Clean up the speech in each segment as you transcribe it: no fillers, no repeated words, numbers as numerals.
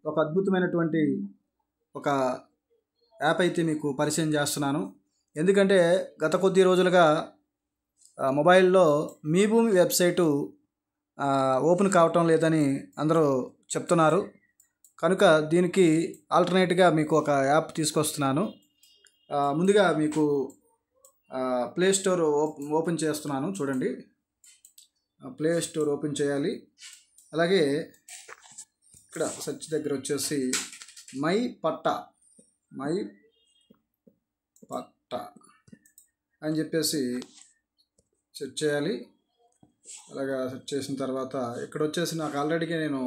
ఒక అద్భుతమైనటువంటి ఒక యాప్ అయితే మీకు పరిచయం చేస్తున్నాను. ఎందుకంటే గత కొద్ది రోజులుగా మొబైల్లో మీ భూమి వెబ్సైటు ఓపెన్ కావటం లేదని అందరూ చెప్తున్నారు. కనుక దీనికి ఆల్టర్నేట్గా మీకు ఒక యాప్ తీసుకొస్తున్నాను. ముందుగా మీకు ప్లే స్టోర్ ఓపెన్ చేస్తున్నాను. చూడండి, ప్లే స్టోర్ ఓపెన్ చేయాలి. అలాగే ఇక్కడ సెర్చ్ దగ్గర వచ్చేసి మై పట్టా అని చెప్పేసి సెర్చ్ చేయాలి. అలాగా సెర్చ్ చేసిన తర్వాత ఇక్కడ వచ్చేసి నాకు ఆల్రెడీగా నేను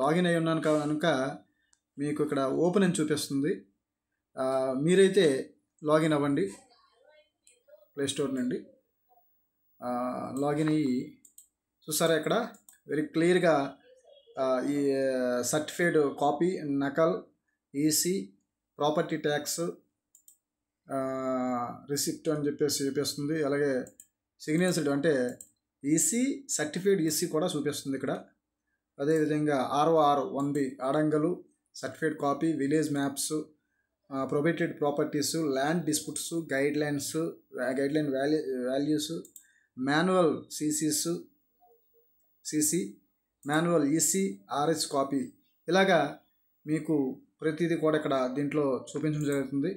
లాగిన్ అయి ఉన్నాను కనుక మీకు ఇక్కడ ఓపెన్ అని చూపిస్తుంది. మీరైతే లాగిన్ అవ్వండి. ప్లే స్టోర్ నుండి లాగిన్ అయ్యి చూసారా, ఇక్కడ వెరీ క్లియర్గా ఈ సర్టిఫైడ్ కాపీ, నకల్, ఈసీ, ప్రాపర్టీ ట్యాక్స్, రిసిప్ట్ అని చెప్పేసి చూపిస్తుంది. అలాగే సిగ్నేచర్డ్ అంటే ఈసీ, సర్టిఫైడ్ ఈసీ కూడా చూపిస్తుంది ఇక్కడ. అదేవిధంగా ROR 1B ఆడంగలు, certified copy, village maps, probated properties, land disputes, guideline values, manual CC, manual EC, RS copy, ఇలాగా మీకు ప్రతిదీ కూడా ఇక్కడ దీంట్లో చూపించడం జరుగుతుంది.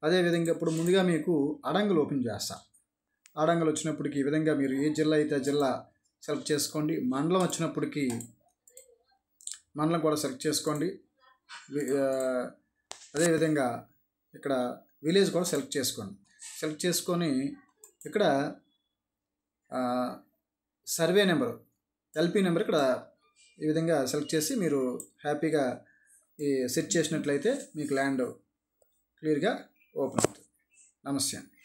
అదేవిధంగా ఇప్పుడు ముందుగా మీకు అడంగలు ఓపెన్ చేస్తా. అడంగలు వచ్చినప్పటికి ఈ విధంగా మీరు ఏ జిల్లా అయితే ఆ జిల్లా సెలెక్ట్ చేసుకోండి. మండలం వచ్చినప్పటికీ మండలం కూడా సెలెక్ట్ చేసుకోండి. అదేవిధంగా ఇక్కడ విలేజ్ కూడా సెలెక్ట్ చేసుకోండి. సెలెక్ట్ చేసుకొని ఇక్కడ సర్వే నెంబరు, LP నెంబర్ ఇక్కడ ఈ విధంగా సెలెక్ట్ చేసి మీరు హ్యాపీగా సెట్ చేసినట్లయితే మీకు ల్యాండ్ క్లియర్గా ఓపెన్ అవుతుంది. నమస్తే అండి.